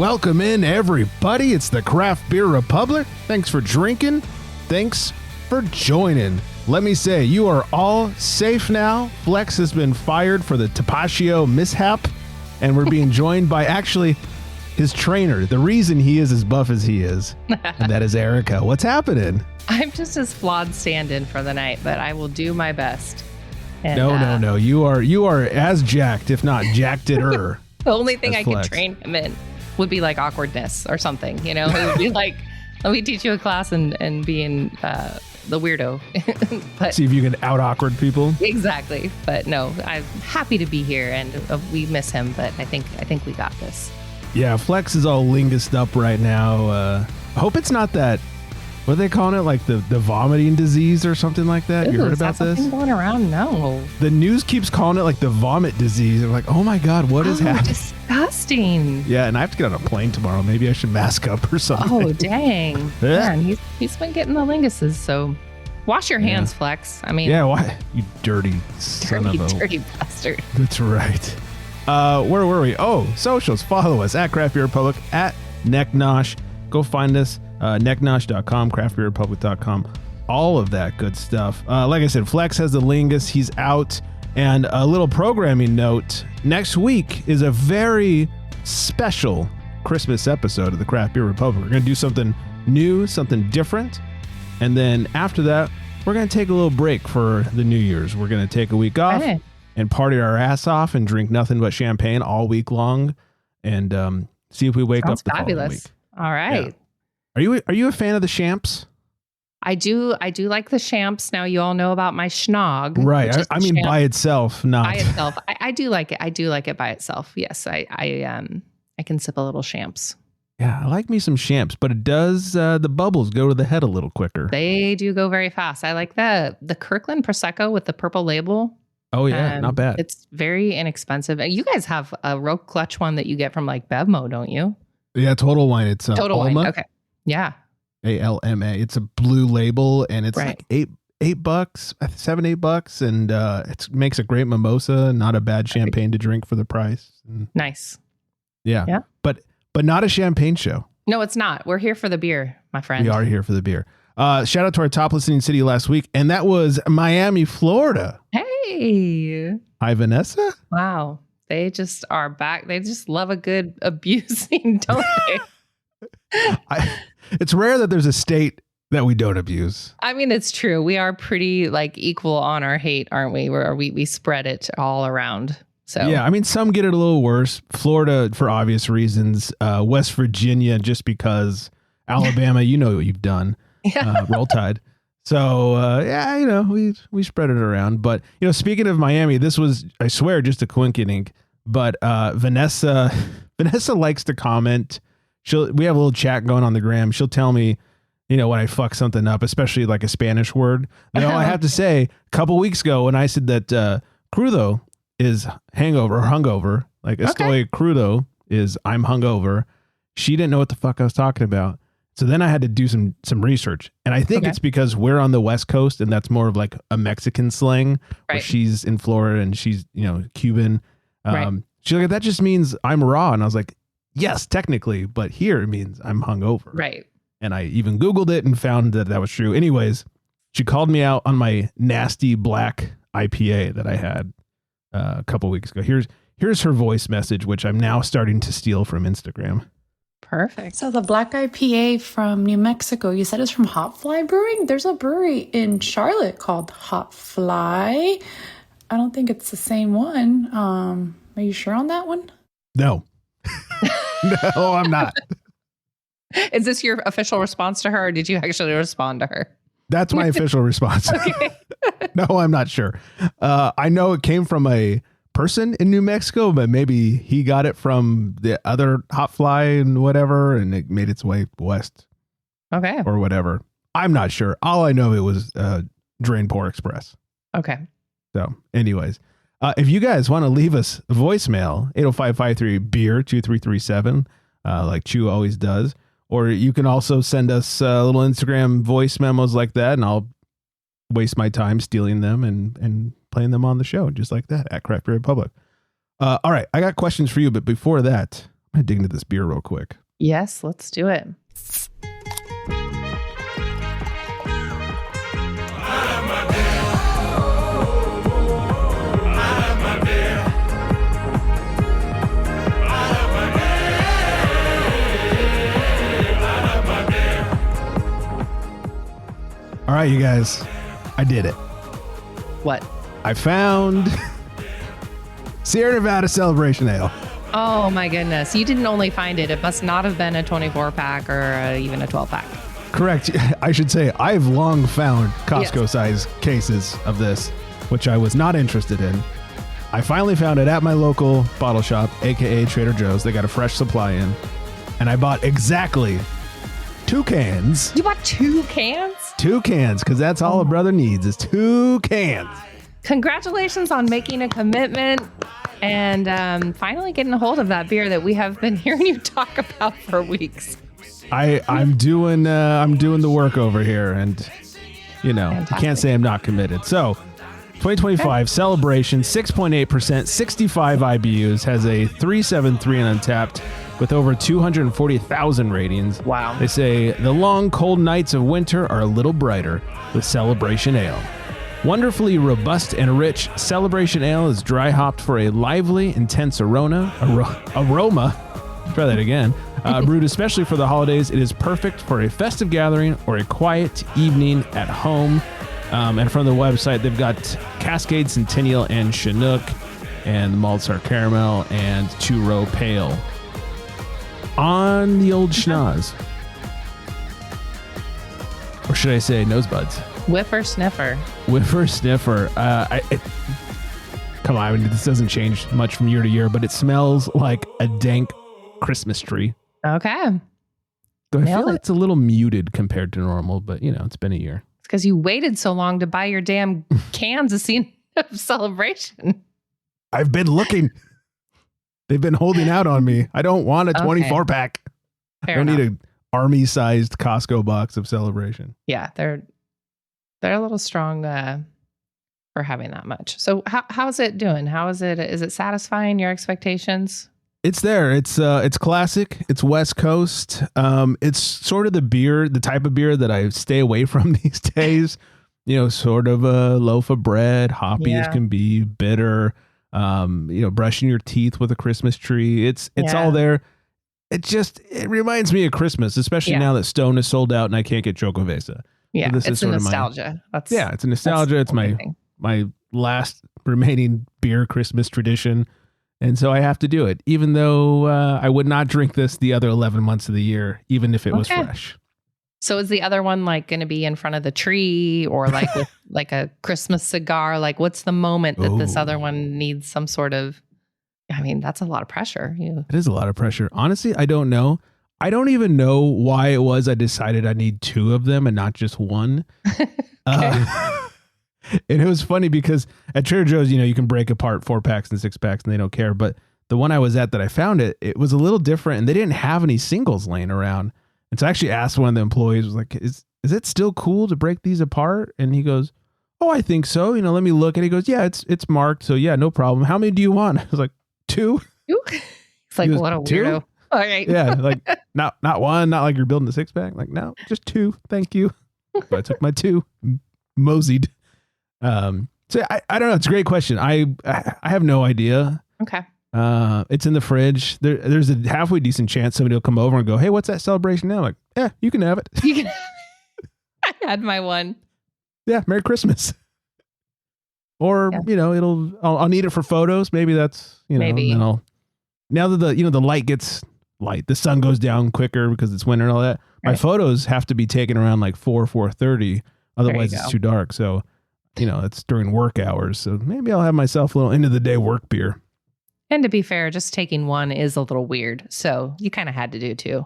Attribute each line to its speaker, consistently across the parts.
Speaker 1: Welcome in, everybody. It's the Craft Beer Republic. Thanks for drinking. Thanks for joining. Let me say, you are all safe now. Flex has been fired for the Tapatio mishap, and we're being joined by actually his trainer, the reason he is as buff as he is, and that is Erica. What's happening?
Speaker 2: I'm just a flawed stand-in for the night, but I will do my best. And,
Speaker 1: No. You are as jacked, if not jacked-er.
Speaker 2: The only thing I
Speaker 1: Flex.
Speaker 2: could train him in would be like awkwardness or something, you know? It would be like, let me teach you a class and being the weirdo. But
Speaker 1: See if you can out-awkward people.
Speaker 2: exactly. But no, I'm happy to be here, and we miss him, but I think we got this.
Speaker 1: Yeah, Flex is all lingused up right now. I hope it's not that, what are they calling it? Like the vomiting disease or something like that?
Speaker 2: Ooh,
Speaker 1: You heard
Speaker 2: is
Speaker 1: about
Speaker 2: that
Speaker 1: this?
Speaker 2: something going around? No.
Speaker 1: The news keeps calling it like the vomit disease. They're like, oh my God, what is happening?
Speaker 2: Disgusting.
Speaker 1: Yeah, and I have to get on a plane tomorrow. Maybe I should mask up or something.
Speaker 2: Oh, dang.
Speaker 1: Yeah.
Speaker 2: Man, he's been getting the linguses, so wash your hands, Flex. I mean,
Speaker 1: Yeah, why? You dirty son of a...
Speaker 2: dirty bastard.
Speaker 1: That's right. Where were we? Oh, socials. Follow us at Craft Beer Republic, at Necknosh. Go find us, necknosh.com, craftbeerrepublic.com, all of that good stuff. Like I said, Flex has the lingus. He's out. And a little programming note, next week is a very special Christmas episode of the Craft Beer Republic. We're going to do something new, something different. And then after that, we're going to take a little break for the New Year's. We're going to take a week off.
Speaker 2: Hey.
Speaker 1: And party our ass off and drink nothing but champagne all week long, and see if we wake
Speaker 2: Sounds
Speaker 1: up the following
Speaker 2: fabulous.
Speaker 1: week.
Speaker 2: All right.
Speaker 1: Yeah. Are you a fan of the champs?
Speaker 2: I do like the champs. Now you all know about my chnog.
Speaker 1: Right.
Speaker 2: which is
Speaker 1: I
Speaker 2: the
Speaker 1: mean,
Speaker 2: champ
Speaker 1: by itself, not
Speaker 2: by itself. I do like it. I do like it by itself. Yes. I can sip a little champs.
Speaker 1: Yeah, I like me some champs, but it does the bubbles go to the head a little quicker.
Speaker 2: They do go very fast. I like the Kirkland Prosecco with the purple label.
Speaker 1: Oh yeah, not bad.
Speaker 2: It's very inexpensive. You guys have a real clutch one that you get from like Bevmo, don't you?
Speaker 1: Yeah, Total Wine. It's
Speaker 2: Total
Speaker 1: Alma,
Speaker 2: Wine. Okay. Yeah.
Speaker 1: ALMA. It's a blue label, and it's
Speaker 2: Right.
Speaker 1: like $8, $7-8, and it makes a great mimosa. Not a bad champagne to drink for the price. And
Speaker 2: Nice.
Speaker 1: yeah,
Speaker 2: Yeah.
Speaker 1: but not a champagne show.
Speaker 2: No, it's not. We're here for the beer, my friend.
Speaker 1: We are here for the beer. Shout out to our top listening city last week, and that was Miami, Florida.
Speaker 2: Hey.
Speaker 1: Hi, Vanessa.
Speaker 2: Wow. They just are back. They just love a good abusing, don't they?
Speaker 1: It's rare that there's a state that we don't abuse.
Speaker 2: I mean, it's true. We are pretty like equal on our hate, aren't we? Where we spread it all around. So
Speaker 1: Yeah, I mean, some get it a little worse. Florida, for obvious reasons. West Virginia, just because. Alabama, you know what you've done. Roll Tide. So, we spread it around. But, speaking of Miami, this was, I swear, just a coincidence. But Vanessa likes to comment. We have a little chat going on the gram. She'll tell me, when I fuck something up, especially like a Spanish word. Though I have to say, a couple weeks ago when I said that crudo is hangover or hungover, like estoy crudo is I'm hungover, she didn't know what the fuck I was talking about. So then I had to do some research, and I think it's because we're on the West Coast, and that's more of like a Mexican slang. Where
Speaker 2: Right.
Speaker 1: she's in Florida and she's Cuban.
Speaker 2: Right.
Speaker 1: She's like, that just means I'm raw, and I was like, yes, technically, but here it means I'm hungover.
Speaker 2: Right.
Speaker 1: And I even Googled it and found that was true. Anyways, she called me out on my nasty black IPA that I had a couple weeks ago. Here's her voice message, which I'm now starting to steal from Instagram.
Speaker 2: Perfect.
Speaker 3: So the black IPA from New Mexico, you said it's from Hot Fly Brewing? There's a brewery in Charlotte called Hot Fly. I don't think it's the same one. Are you sure on that one?
Speaker 1: No. No, I'm not.
Speaker 2: Is this your official response to her, or did you actually respond to her?
Speaker 1: That's my official response. No, I'm not sure. I know it came from a person in New Mexico, but maybe he got it from the other Hot Fly and whatever, and it made its way west.
Speaker 2: Okay.
Speaker 1: Or whatever. I'm not sure. All I know, it was Drain Pour Express.
Speaker 2: Okay.
Speaker 1: So anyways, if you guys want to leave us a voicemail, 805-53-BEER 2337, like Chew always does, or you can also send us little Instagram voice memos like that, and I'll waste my time stealing them and playing them on the show just like that at Craft Beer Republic. All right, I got questions for you, but before that, I'm dig into this beer real quick.
Speaker 2: Yes, let's do it.
Speaker 1: All right, you guys, I did it.
Speaker 2: What?
Speaker 1: I found Sierra Nevada Celebration Ale.
Speaker 2: Oh my goodness. You didn't only find it. It must not have been a 24 pack or even a 12 pack.
Speaker 1: Correct. I should say I've long found Costco-sized cases of this, which I was not interested in. I finally found it at my local bottle shop, aka Trader Joe's. They got a fresh supply in, and I bought exactly 2 cans.
Speaker 2: You bought 2 cans?
Speaker 1: 2 cans, because that's all a brother needs is 2 cans.
Speaker 2: Congratulations on making a commitment and finally getting a hold of that beer that we have been hearing you talk about for weeks.
Speaker 1: I'm doing the work over here, and you know, you can't say I'm not committed. So 2025 Celebration, 6.8%, 65 IBUs, has a 373 on Untappd with over 240,000 ratings.
Speaker 2: Wow.
Speaker 1: They say the long, cold nights of winter are a little brighter with Celebration Ale. Wonderfully robust and rich, Celebration Ale is dry hopped for a lively, intense aroma. Try that again. Brewed especially for the holidays, it is perfect for a festive gathering or a quiet evening at home. And from the website, they've got Cascade, Centennial, and Chinook, and the malts are caramel and 2-row pale. On the old schnoz. Or should I say nosebuds?
Speaker 2: Whiffer sniffer.
Speaker 1: Whiffer sniffer. Come on, I mean, this doesn't change much from year to year, but it smells like a dank Christmas tree.
Speaker 2: Okay.
Speaker 1: Though I feel like it's a little muted compared to normal, but you know, it's been a year.
Speaker 2: It's because you waited so long to buy your damn cans of Celebration.
Speaker 1: I've been looking. They've been holding out on me. I don't want a 24 pack. I don't need an army-sized Costco box of Celebration.
Speaker 2: Yeah, they're a little strong for having that much. So how's it doing? How is it? Is it satisfying your expectations?
Speaker 1: It's there. It's classic. It's West Coast. It's sort of the type of beer that I stay away from these days. You know, sort of a loaf of bread, hoppy as can be, bitter. You know, brushing your teeth with a Christmas tree. It's all there. It reminds me of Christmas, especially now that Stone is sold out and I can't get Chocovesa.
Speaker 2: Yeah, so it's a nostalgia.
Speaker 1: It's a nostalgia. It's my last remaining beer Christmas tradition. And so I have to do it, even though I would not drink this the other 11 months of the year, even if it was fresh.
Speaker 2: So is the other one like going to be in front of the tree or like with like a Christmas cigar? Like what's the moment that this other one needs some sort of, I mean, that's a lot of pressure.
Speaker 1: It is a lot of pressure. Honestly, I don't know. I don't even know why it was I decided I need 2 of them and not just one. And it was funny because at Trader Joe's, you know, you can break apart 4-packs and 6-packs and they don't care. But the one I was at that I found it was a little different and they didn't have any singles laying around. And so I actually asked one of the employees, was like, is it still cool to break these apart? And he goes, oh, I think so. You know, let me look. And he goes, yeah, it's marked. So yeah, no problem. How many do you want? I was like, 2.
Speaker 2: It's like, what a weirdo.
Speaker 1: 2?
Speaker 2: All right.
Speaker 1: Yeah. Like not one, not like you're building a 6-pack. Like, no, just 2. Thank you. So I took my 2, moseyed. So I don't know. It's a great question. I have no idea.
Speaker 2: Okay.
Speaker 1: It's in the fridge. There's a halfway decent chance somebody will come over and go, hey, what's that Celebration now? Like, yeah, you can have it.
Speaker 2: I had my one.
Speaker 1: Yeah. Merry Christmas. Or, you know, I'll need it for photos. Maybe that's, you know, maybe. Now that the light gets light, the sun goes down quicker because it's winter and all that. Right. My photos have to be taken around like 4:30. Otherwise it's too dark. So, you know, it's during work hours. So maybe I'll have myself a little end of the day work beer.
Speaker 2: And to be fair, just taking one is a little weird. So you kind of had to do 2.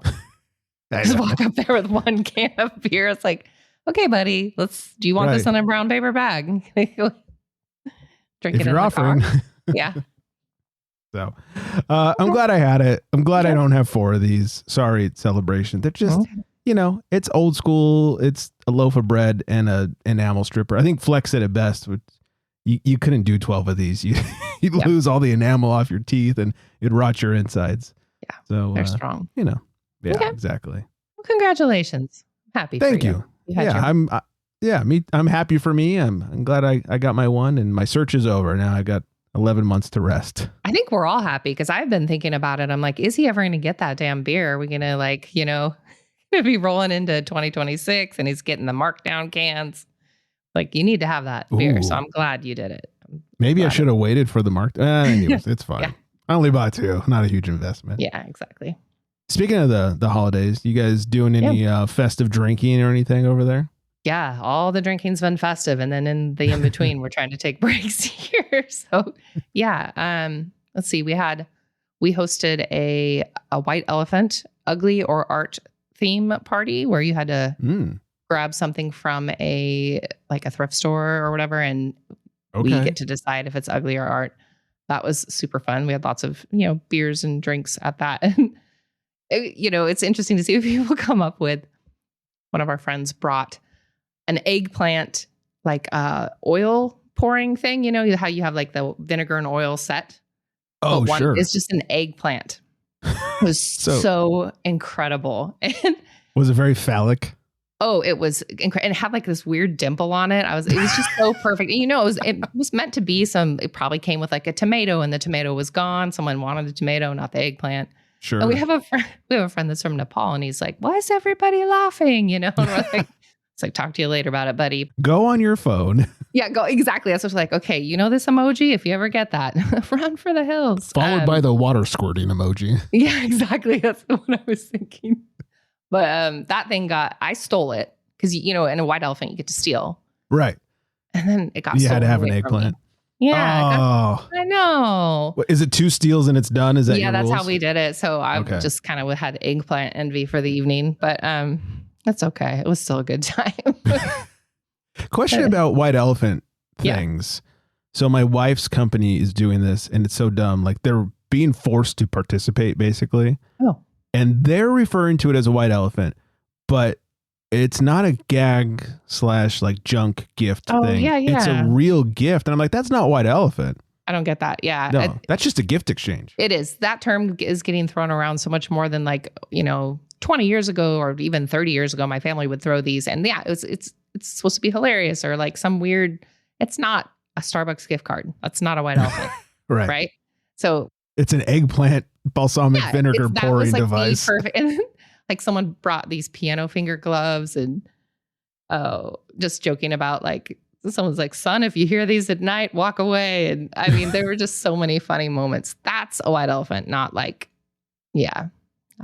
Speaker 2: Just walk up there with 1 can of beer. It's like, okay, buddy, do you want this in a brown paper bag? Drink it in the car. Yeah.
Speaker 1: So I'm glad I had it. I'm glad I don't have 4 of these. Sorry, Celebration. They're just, you know, it's old school. It's a loaf of bread and an enamel stripper. I think Flex said it best. You couldn't do 12 of these. You'd lose all the enamel off your teeth and it'd rot your insides.
Speaker 2: Yeah.
Speaker 1: So
Speaker 2: they're strong.
Speaker 1: Yeah,
Speaker 2: Okay.
Speaker 1: exactly.
Speaker 2: Well, congratulations. Happy
Speaker 1: Thank
Speaker 2: for
Speaker 1: you.
Speaker 2: Yeah.
Speaker 1: I'm happy for me. I'm glad I got my one, and my search is over. Now I got 11 months to rest.
Speaker 2: I think we're all happy because I've been thinking about it. I'm like, is he ever going to get that damn beer? Are we going to be rolling into 2026 and he's getting the markdown cans? Like, you need to have that beer. So I'm glad you did it.
Speaker 1: Maybe I should have waited for the mark. Anyways, it's fine.
Speaker 2: Yeah.
Speaker 1: I only bought 2. Not a huge investment.
Speaker 2: Yeah, exactly.
Speaker 1: Speaking of the holidays, you guys doing any festive drinking or anything over there?
Speaker 2: Yeah, all the drinking's been festive, and then in the in between, we're trying to take breaks here. So, yeah, let's see. We hosted a white elephant ugly or art theme party where you had to grab something from a thrift store or whatever, and we get to decide if it's ugly or art. That was super fun. We had lots of beers and drinks at that, and it's interesting to see what people come up with. One of our friends brought an eggplant, oil pouring thing, how you have the vinegar and oil set.
Speaker 1: Oh, sure.
Speaker 2: It's just an eggplant. It was so incredible. And
Speaker 1: was it very phallic?
Speaker 2: Oh, it was incredible. And it had this weird dimple on it. It was just so perfect. And, it was meant to be it probably came with a tomato, and the tomato was gone. Someone wanted the tomato, not the eggplant.
Speaker 1: Sure.
Speaker 2: And we have a friend that's from Nepal, and he's like, why is everybody laughing? And we're like, it's like, talk to you later about it, buddy.
Speaker 1: Go on your phone.
Speaker 2: Yeah, go. Exactly. That's what's okay, this emoji? If you ever get that, run for the hills.
Speaker 1: Followed by the water squirting emoji.
Speaker 2: Yeah, exactly. That's what I was thinking. But that thing I stole it because, in a white elephant, you get to steal.
Speaker 1: Right.
Speaker 2: And then it got
Speaker 1: You had to have an
Speaker 2: away
Speaker 1: eggplant.
Speaker 2: Yeah. I know.
Speaker 1: What, is it 2 steals and it's done? Is that
Speaker 2: Yeah, that's
Speaker 1: rules?
Speaker 2: how we did it. So I just kind of had eggplant envy for the evening. But that's okay. It was still a good time.
Speaker 1: Question about white elephant things. Yeah. So my wife's company is doing this, and it's so dumb. They're being forced to participate, basically.
Speaker 2: Oh.
Speaker 1: And they're referring to it as a white elephant, but it's not a gag / junk gift thing.
Speaker 2: Yeah.
Speaker 1: It's a real gift. And I'm like, that's not white elephant.
Speaker 2: I don't get that. Yeah.
Speaker 1: No, that's just a gift exchange.
Speaker 2: It is. That term is getting thrown around so much more than 20 years ago or even 30 years ago, my family would throw these. And yeah, it's supposed to be hilarious or some weird, it's not a Starbucks gift card. That's not a white elephant.
Speaker 1: Right.
Speaker 2: Right. So
Speaker 1: it's an eggplant balsamic vinegar pouring device.
Speaker 2: Perfect. And someone brought these piano finger gloves and just joking about someone's like, son, if you hear these at night, walk away. And I mean, there were just so many funny moments. That's a white elephant, not I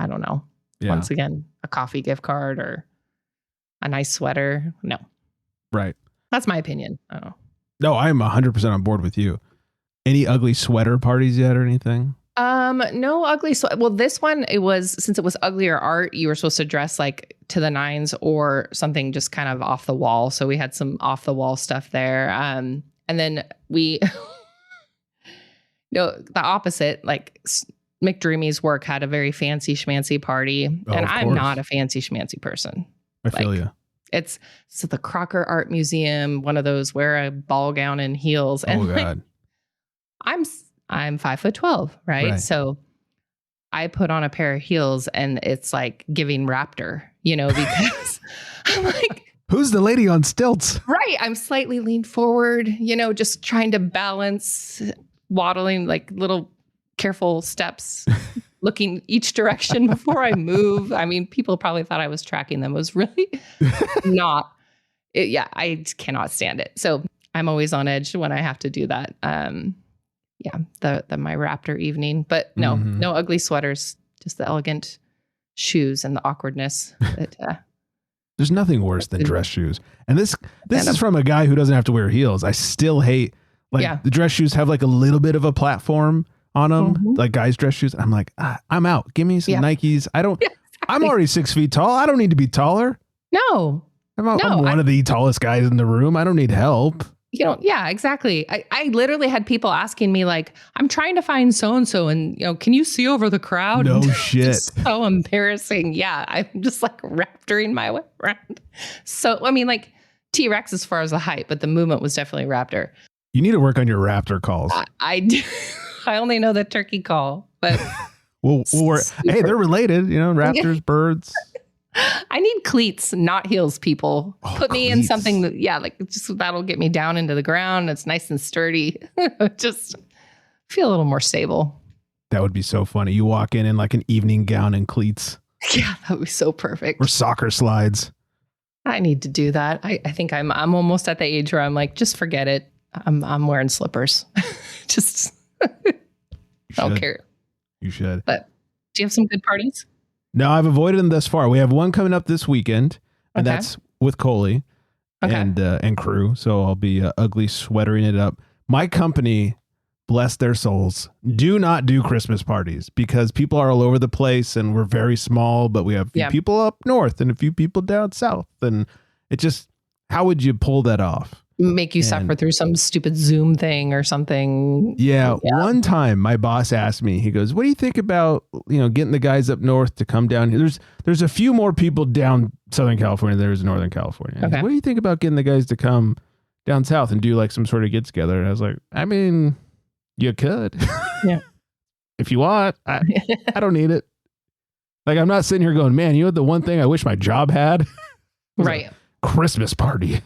Speaker 2: don't know. Yeah. Once again, a coffee gift card or a nice sweater. No.
Speaker 1: Right.
Speaker 2: That's my opinion. I don't know.
Speaker 1: No, I'm 100% on board with you. Any ugly sweater parties yet or anything?
Speaker 2: No ugly. Well, this one, since it was ugly or art, you were supposed to dress to the nines or something just kind of off the wall. So we had some off the wall stuff there. And then we, the opposite, McDreamy's work had a very fancy schmancy party. And I'm not a fancy schmancy person.
Speaker 1: I feel you.
Speaker 2: It's the Crocker Art Museum, one of those wear a ball gown and heels. And
Speaker 1: God.
Speaker 2: I'm 5'12", right? So I put on a pair of heels and it's giving raptor, because I'm
Speaker 1: who's the lady on stilts?
Speaker 2: Right. I'm slightly leaned forward, just trying to balance, waddling little careful steps, looking each direction before I move. I mean, people probably thought I was tracking them. It was really not. I cannot stand it. So I'm always on edge when I have to do that. My raptor evening, but no ugly sweaters, just the elegant shoes and the awkwardness.
Speaker 1: There's nothing worse than dress shoes. And this is from a guy who doesn't have to wear heels. I still hate the dress shoes have a little bit of a platform on them, guys' dress shoes. I'm I'm out. Give me some Nikes. I don't. Exactly. I'm already 6 feet tall. I don't need to be taller.
Speaker 2: No.
Speaker 1: I'm one of the tallest guys in the room. I don't need help.
Speaker 2: Yeah, exactly. I literally had people asking me I'm trying to find so-and-so and, can you see over the crowd?
Speaker 1: No shit.
Speaker 2: It's so embarrassing. Yeah. I'm just raptoring my way around. So, I mean, T-Rex as far as the height, but the movement was definitely raptor.
Speaker 1: You need to work on your raptor calls.
Speaker 2: I do. I only know the turkey call, but
Speaker 1: Hey, they're related, raptors, birds.
Speaker 2: I need cleats, not heels, people. Put me in something that, that'll get me down into the ground. It's nice and sturdy. Just feel a little more stable.
Speaker 1: That would be so funny. You walk in like an evening gown and cleats.
Speaker 2: Yeah, that would be so perfect.
Speaker 1: Or soccer slides.
Speaker 2: I need to do that. I think I'm almost at the age where I'm like, just forget it. I'm wearing slippers. Just I don't care.
Speaker 1: You should.
Speaker 2: But do you have some good parties?
Speaker 1: No, I've avoided them thus far. We have one coming up this weekend, and that's with Coley and crew. So I'll be ugly sweatering it up. My company, bless their souls, do not do Christmas parties because people are all over the place and we're very small, but we have a few people up north and a few people down south. And it just, how would you pull that off?
Speaker 2: Make you suffer through some stupid Zoom thing or something.
Speaker 1: Yeah. One time my boss asked me, he goes, what do you think about, getting the guys up north to come down here? There's a few more people down Southern California than there is in Northern California. Goes, what do you think about getting the guys to come down south and do like some sort of get together? And I was like, I mean, you could. Yeah. If you want, I don't need it. Like, I'm not sitting here going, man, the one thing I wish my job had?
Speaker 2: Right.
Speaker 1: Christmas party.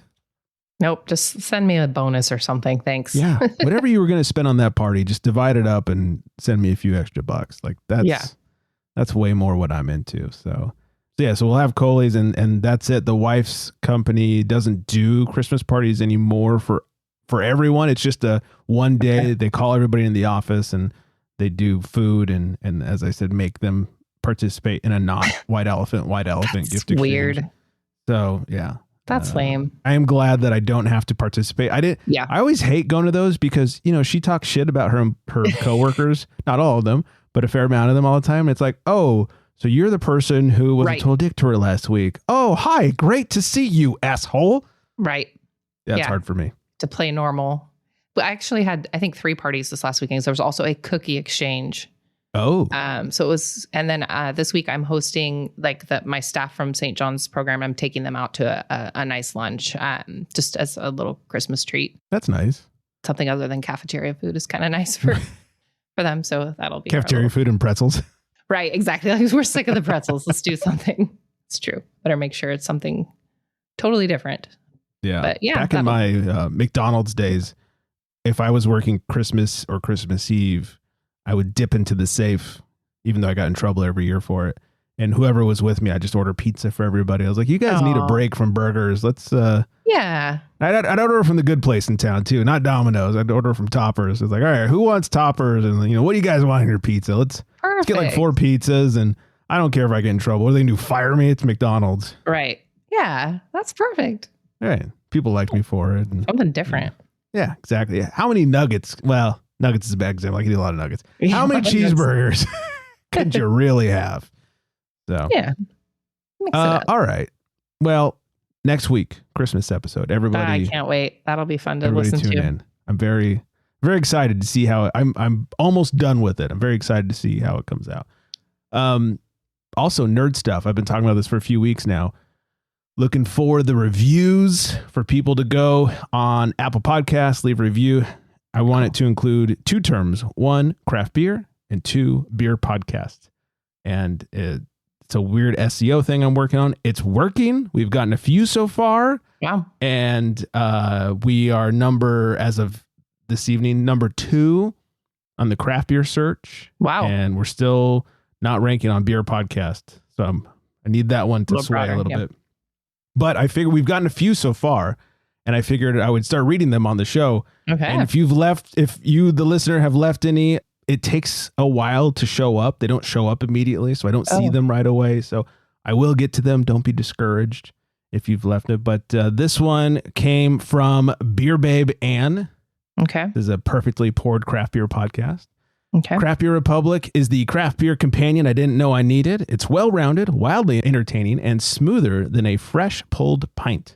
Speaker 2: Nope. Just send me a bonus or something. Thanks.
Speaker 1: Yeah. Whatever you were going to spend on that party, just divide it up and send me a few extra bucks. Like that's way more what I'm into. So we'll have Coley's and that's it. The wife's company doesn't do Christmas parties anymore for everyone. It's just a one day. They call everybody in the office and they do food and as I said, make them participate in a not white elephant gift exchange. Weird. So yeah.
Speaker 2: That's lame.
Speaker 1: I am glad that I don't have to participate. I always hate going to those because, she talks shit about her coworkers, not all of them, but a fair amount of them all the time. It's like, oh, so you're the person who was a total dick to her last week. Oh, hi. Great to see you, asshole.
Speaker 2: Right.
Speaker 1: That's hard for me.
Speaker 2: To play normal. But I actually had, I think, 3 parties this last weekend. So there was also a cookie exchange.
Speaker 1: Oh.
Speaker 2: So it was, and then this week I'm hosting my staff from St. John's program. I'm taking them out to a nice lunch, just as a little Christmas treat.
Speaker 1: That's nice.
Speaker 2: Something other than cafeteria food is kind of nice for them. So that'll be
Speaker 1: cafeteria food and pretzels.
Speaker 2: Right. Exactly. We're sick of the pretzels. Let's do something. It's true. Better make sure it's something totally different.
Speaker 1: Yeah. But back in my McDonald's days, if I was working Christmas or Christmas Eve, I would dip into the safe, even though I got in trouble every year for it. And whoever was with me, I just order pizza for everybody. I was like, you guys need a break from burgers. Let's,
Speaker 2: yeah.
Speaker 1: I'd order from the good place in town too, not Domino's. I'd order from Toppers. It's like, all right, who wants Toppers? And what do you guys want in your pizza? Let's get like 4 pizzas and I don't care if I get in trouble. What are they going to do? Fire me? It's McDonald's.
Speaker 2: Right. Yeah. That's perfect.
Speaker 1: All right. People like me for it.
Speaker 2: Something different.
Speaker 1: Yeah, exactly. How many nuggets? Well, nuggets is a bad example. I can eat a lot of nuggets. How many cheeseburgers could you really have? So
Speaker 2: yeah.
Speaker 1: All right. Well, next week, Christmas episode. Everybody,
Speaker 2: I can't wait. That'll be fun to listen to.
Speaker 1: In. I'm very, very excited to see how I'm almost done with it. I'm very excited to see how it comes out. Also nerd stuff. I've been talking about this for a few weeks now. Looking for the reviews for people to go on Apple Podcasts, leave a review. I want it to include 2 terms. 1, craft beer, and 2, beer podcast. And it's a weird SEO thing I'm working on. It's working. We've gotten a few so far.
Speaker 2: Wow.
Speaker 1: And we are as of this evening, number 2 on the craft beer search.
Speaker 2: Wow.
Speaker 1: And we're still not ranking on beer podcast. So I need that one to sway a little bit. But I figure we've gotten a few so far. And I figured I would start reading them on the show.
Speaker 2: Okay.
Speaker 1: And if you, the listener, have left any, it takes a while to show up. They don't show up immediately, so I don't see them right away. So I will get to them. Don't be discouraged if you've left it. But this one came from Beer Babe Ann.
Speaker 2: Okay.
Speaker 1: This is a perfectly poured craft beer podcast.
Speaker 2: Okay.
Speaker 1: Craft Beer Republic is the craft beer companion I didn't know I needed. It's well-rounded, wildly entertaining, and smoother than a fresh pulled pint.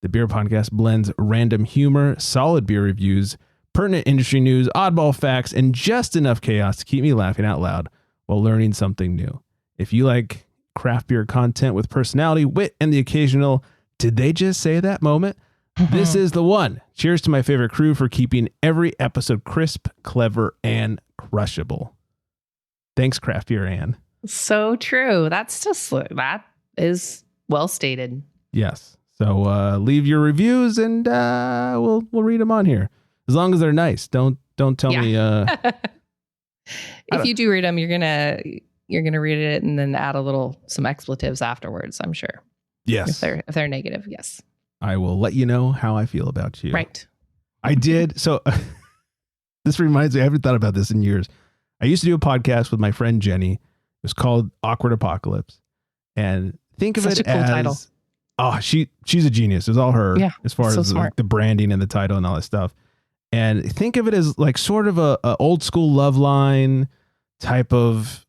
Speaker 1: The beer podcast blends random humor, solid beer reviews, pertinent industry news, oddball facts, and just enough chaos to keep me laughing out loud while learning something new. If you like craft beer content with personality, wit, and the occasional, did they just say that moment? This is the one. Cheers to my favorite crew for keeping every episode crisp, clever, and crushable. Thanks, Craft Beer Ann.
Speaker 2: So true. That is well stated.
Speaker 1: Yes. So leave your reviews and we'll read them on here. As long as they're nice. Don't tell me.
Speaker 2: If you do read them, you're gonna read it and then add some expletives afterwards, I'm sure.
Speaker 1: Yes.
Speaker 2: If they're negative, yes.
Speaker 1: I will let you know how I feel about you.
Speaker 2: Right.
Speaker 1: I did. So this reminds me, I haven't thought about this in years. I used to do a podcast with my friend Jenny. It was called Awkward Apocalypse. And think of
Speaker 2: Such
Speaker 1: it
Speaker 2: a cool
Speaker 1: as
Speaker 2: title.
Speaker 1: Oh, she's a genius. It was all her as far as
Speaker 2: smart.
Speaker 1: the branding and the title and all that stuff. And think of it as like sort of a old school love line type of,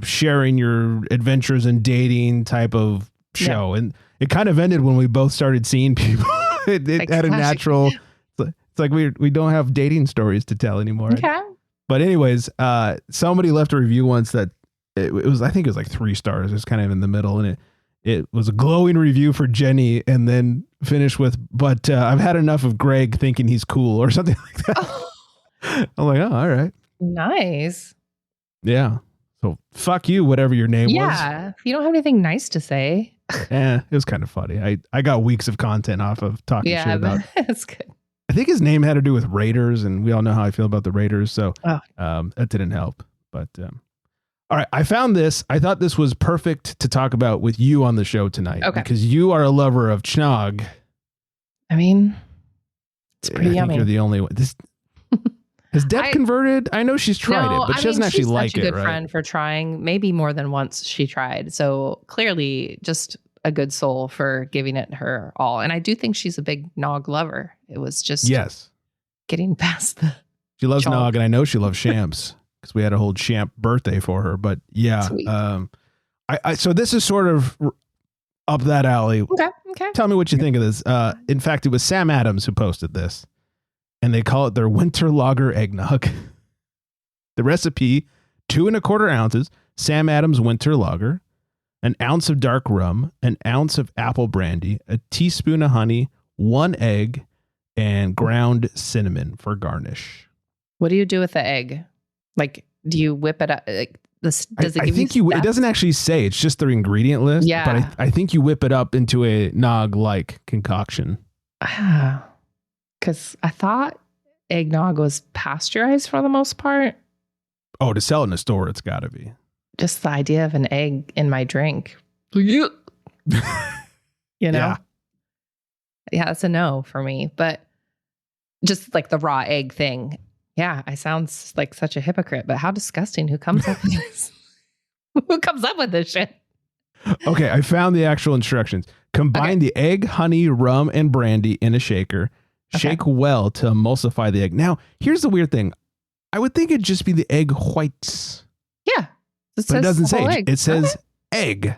Speaker 1: sharing your adventures and dating type of show. Yeah. And it kind of ended when we both started seeing people. it had a natural, it's like we don't have dating stories to tell anymore.
Speaker 2: Okay.
Speaker 1: But anyways, somebody left a review once that it was, I think it was like 3 stars. It was kind of in the middle, and it was a glowing review for Jenny, and then finished with, but I've had enough of Greg thinking he's cool or something like that. Oh. I'm like, oh, all right.
Speaker 2: Nice.
Speaker 1: Yeah. So fuck you, whatever your name was.
Speaker 2: Yeah. If you don't have anything nice to say.
Speaker 1: It was kind of funny. I got weeks of content off of talking shit about.
Speaker 2: That's good.
Speaker 1: I think his name had to do with Raiders, and we all know how I feel about the Raiders. So that didn't help. But all right, I found this. I thought this was perfect to talk about with you on the show tonight. Okay. Because you are a lover of chnog.
Speaker 2: I mean, it's pretty yummy.
Speaker 1: You're the only one. Has Deb converted? I know she's tried it, but she doesn't actually like it, right? She's such a good friend
Speaker 2: for trying. Maybe more than once she tried. So clearly just a good soul for giving it her all. And I do think she's a big nog lover. It was just getting past the
Speaker 1: She loves nog, and I know she loves champs because we had a whole champ birthday for her. But yeah, so this is sort of up that alley.
Speaker 2: Okay.
Speaker 1: Tell me what you think of this. In fact, it was Sam Adams who posted this. And they call it their winter lager eggnog. The recipe, 2 1/4 ounces, Sam Adams winter lager, 1 ounce of dark rum, 1 ounce of apple brandy, a teaspoon of honey, 1 egg, and ground cinnamon for garnish.
Speaker 2: What do you do with the egg? Like, do you whip it up? Like, does it give
Speaker 1: it doesn't actually say. It's just their ingredient list.
Speaker 2: Yeah.
Speaker 1: But I think you whip it up into a nog-like concoction.
Speaker 2: Because I thought eggnog was pasteurized for the most part.
Speaker 1: Oh, to sell it in a store, it's got to be.
Speaker 2: Just the idea of an egg in my drink. You know? Yeah, that's a no for me. But just like the raw egg thing. Yeah, I sound like such a hypocrite, but how disgusting. Who comes up with this? Who comes up with this shit?
Speaker 1: Okay, I found the actual instructions. Combine the egg, honey, rum, and brandy in a shaker. Shake well to emulsify the egg. Now, here's the weird thing. I would think it'd just be the egg whites.
Speaker 2: Yeah.
Speaker 1: But it doesn't say. Egg. It says egg.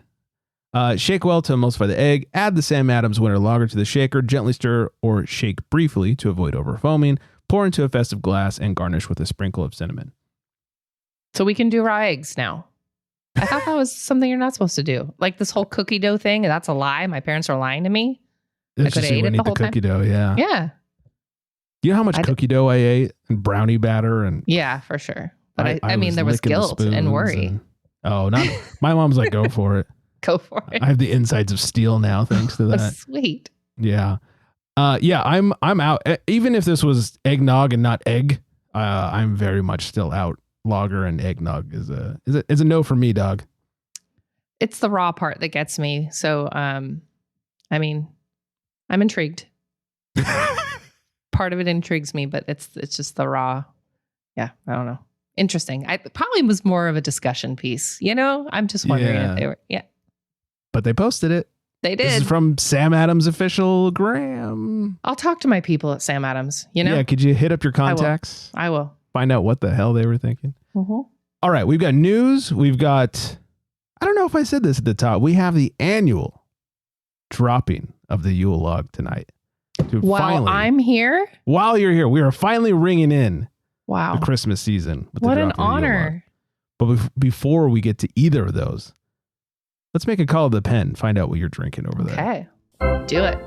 Speaker 1: Shake well to emulsify the egg. Add the Sam Adams winter lager to the shaker. Gently stir or shake briefly to avoid overfoaming. Pour into a festive glass and garnish with a sprinkle of cinnamon.
Speaker 2: So we can do raw eggs now. I thought that was something you're not supposed to do. Like this whole cookie dough thing. That's a lie. My parents are lying to me.
Speaker 1: I could have ate it the whole time. Cookie dough, yeah.
Speaker 2: Yeah.
Speaker 1: You know how much cookie dough I ate and brownie batter and
Speaker 2: yeah, for sure. But I mean, there was guilt and worry.
Speaker 1: Not my mom's like, go for it.
Speaker 2: Go for it.
Speaker 1: I have the insides of steel now, thanks to that.
Speaker 2: Oh, sweet.
Speaker 1: Yeah. I'm out. Even if this was eggnog and not egg, I'm very much still out. Lager and eggnog is a no for me, dog.
Speaker 2: It's the raw part that gets me. So, I mean, I'm intrigued. Part of it intrigues me, but it's just the raw. Yeah, I don't know. Interesting. I probably was more of a discussion piece. You know, I'm just wondering if they were. Yeah.
Speaker 1: But they posted it.
Speaker 2: They did.
Speaker 1: This is from Sam Adams' official gram.
Speaker 2: I'll talk to my people at Sam Adams. You know.
Speaker 1: Yeah. Could you hit up your contacts?
Speaker 2: I will.
Speaker 1: Find out what the hell they were thinking.
Speaker 2: Mm-hmm.
Speaker 1: All right, we've got news. We've got. I don't know if I said this at the top. We have the annual dropping of the Yule Log tonight.
Speaker 2: I'm here.
Speaker 1: While you're here, we are finally ringing in.
Speaker 2: Wow.
Speaker 1: The Christmas season. With
Speaker 2: what an honor.
Speaker 1: But before we get to either of those, let's make a call to the pen. Find out what you're drinking over there.
Speaker 2: Okay. Do it.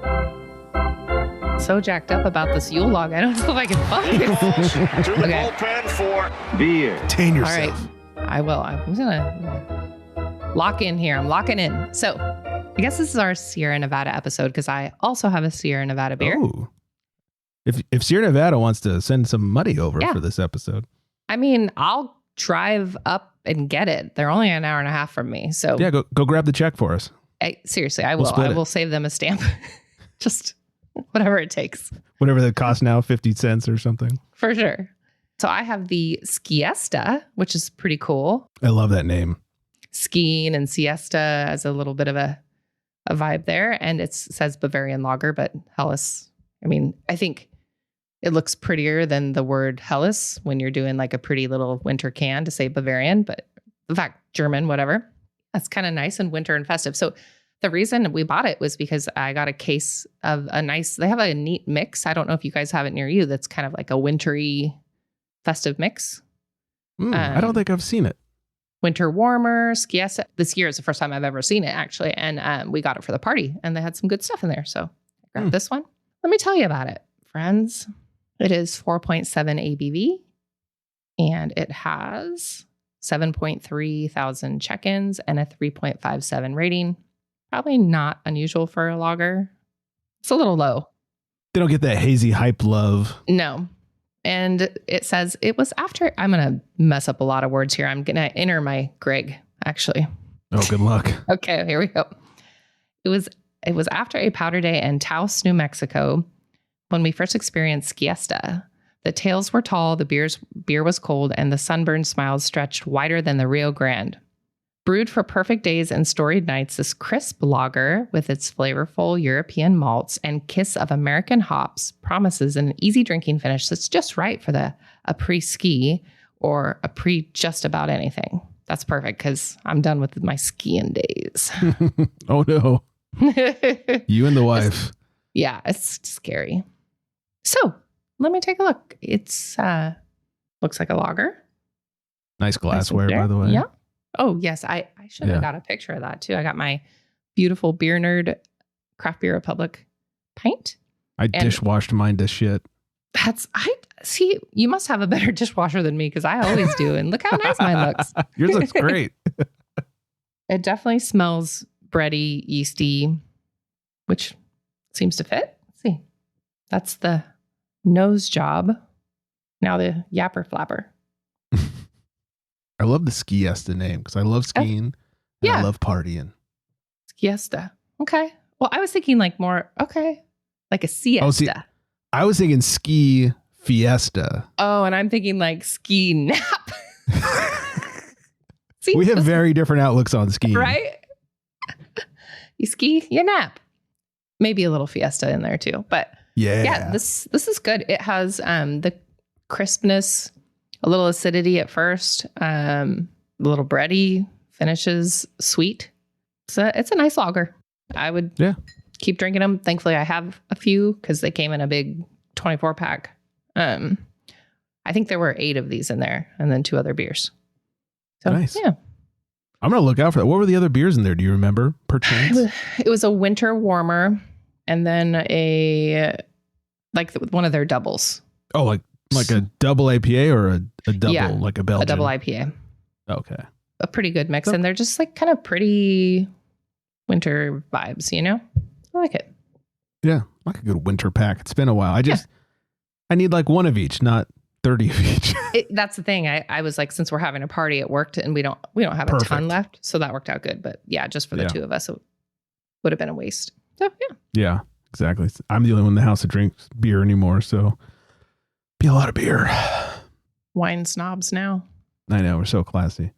Speaker 2: So jacked up about this Yule Log. I don't know if I can focus.
Speaker 4: To the bullpen for beer.
Speaker 1: Tame yourself.
Speaker 2: All right. I will. I'm gonna lock in here. I'm locking in. So I guess this is our Sierra Nevada episode because I also have a Sierra Nevada beer.
Speaker 1: Oh. If Sierra Nevada wants to send some money over for this episode.
Speaker 2: I mean, I'll drive up and get it. They're only an hour and a half from me. So
Speaker 1: yeah, go grab the check for us.
Speaker 2: Seriously, I will. I will save them a stamp. Just whatever it takes.
Speaker 1: Whatever the cost now, 50 cents or something.
Speaker 2: For sure. So I have the Skiesta, which is pretty cool.
Speaker 1: I love that name.
Speaker 2: Skiing and siesta as a little bit of a vibe there. And it says Bavarian Lager, but Helles. I mean, I think it looks prettier than the word Helles when you're doing like a pretty little winter can to say Bavarian, but in fact, German, whatever. That's kind of nice and winter and festive. So the reason we bought it was because I got a case of they have a neat mix. I don't know if you guys have it near you. That's kind of like a wintry festive mix.
Speaker 1: I don't think I've seen it.
Speaker 2: Winter warmer, Skiesta. This year is the first time I've ever seen it, actually. And we got it for the party, and they had some good stuff in there. So I grabbed this one. Let me tell you about it, friends. It is 4.7 ABV, and it has 7.3 thousand check-ins and a 3.57 rating. Probably not unusual for a lager. It's a little low.
Speaker 1: They don't get that hazy hype love.
Speaker 2: No. And it says it was after, I'm going to mess up a lot of words here. I'm going to enter my Greg, actually.
Speaker 1: Oh, good luck.
Speaker 2: Okay, here we go. It was after a powder day in Taos, New Mexico, when we first experienced Skiesta. The tails were tall, the beer was cold, and the sunburned smiles stretched wider than the Rio Grande. Brewed for perfect days and storied nights, this crisp lager with its flavorful European malts and kiss of American hops promises an easy drinking finish that's just right for a pre-ski or a pre-just about anything. That's perfect because I'm done with my skiing days.
Speaker 1: Oh, no. You and the wife.
Speaker 2: It's scary. So let me take a look. It's looks like a lager.
Speaker 1: Nice glassware, by the way.
Speaker 2: Yeah. Oh, yes. I should have got a picture of that, too. I got my beautiful Beer Nerd Craft Beer Republic pint.
Speaker 1: I dishwashed mine to shit.
Speaker 2: See, you must have a better dishwasher than me because I always do. And look how nice mine looks.
Speaker 1: Yours looks great.
Speaker 2: It definitely smells bready, yeasty, which seems to fit. Let's see. That's the nose job. Now the yapper flapper.
Speaker 1: I love the Skiesta name because I love skiing and I love partying.
Speaker 2: Skiesta. Okay. Well, I was thinking like a siesta.
Speaker 1: Oh, see, I was thinking ski fiesta.
Speaker 2: Oh, and I'm thinking like ski nap. See,
Speaker 1: we have very different outlooks on skiing.
Speaker 2: Right? You ski, you nap. Maybe a little fiesta in there too. But yeah, this is good. It has the crispness, a little acidity at first, a little bready, finishes sweet. So it's a nice lager. I would keep drinking them. Thankfully, I have a few because they came in a big 24 pack. I think there were 8 of these in there and then 2 other beers. So,
Speaker 1: nice.
Speaker 2: Yeah.
Speaker 1: I'm going to look out for that. What were the other beers in there? Do you remember, perchance?
Speaker 2: It was a winter warmer and then one of their doubles.
Speaker 1: Oh, like a double APA or a double, like a Belgian?
Speaker 2: A double IPA.
Speaker 1: Okay.
Speaker 2: A pretty good mix. And they're just like kind of pretty winter vibes, you know? I like it.
Speaker 1: Yeah. Like a good winter pack. It's been a while. I need like one of each, not 30 of each.
Speaker 2: That's the thing. I was like, since we're having a party, it worked and we don't have a ton left. So that worked out good. But yeah, just for the 2 of us, it would have been a waste. So yeah.
Speaker 1: Yeah, exactly. I'm the only one in the house that drinks beer anymore. So be a lot of beer.
Speaker 2: Wine snobs now.
Speaker 1: I know, we're so classy.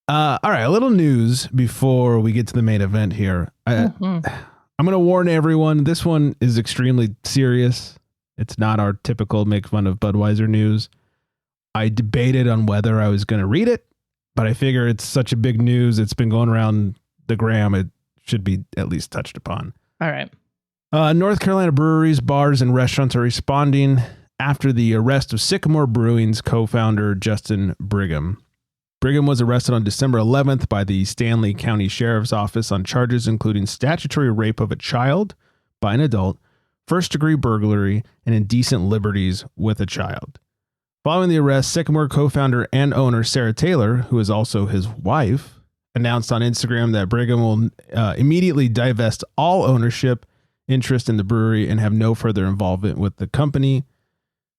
Speaker 1: All right, a little news before we get to the main event here. I'm going to warn everyone, this one is extremely serious. It's not our typical make fun of Budweiser news. I debated on whether I was going to read it, but I figure it's such a big news. It's been going around the gram. It should be at least touched upon.
Speaker 2: All right.
Speaker 1: North Carolina breweries, bars, and restaurants are responding after the arrest of Sycamore Brewing's co-founder, Justin Brigham. Brigham was arrested on December 11th by the Stanley County Sheriff's Office on charges including statutory rape of a child by an adult, first-degree burglary, and indecent liberties with a child. Following the arrest, Sycamore co-founder and owner Sarah Taylor, who is also his wife, announced on Instagram that Brigham will immediately divest all ownership interest in the brewery and have no further involvement with the company.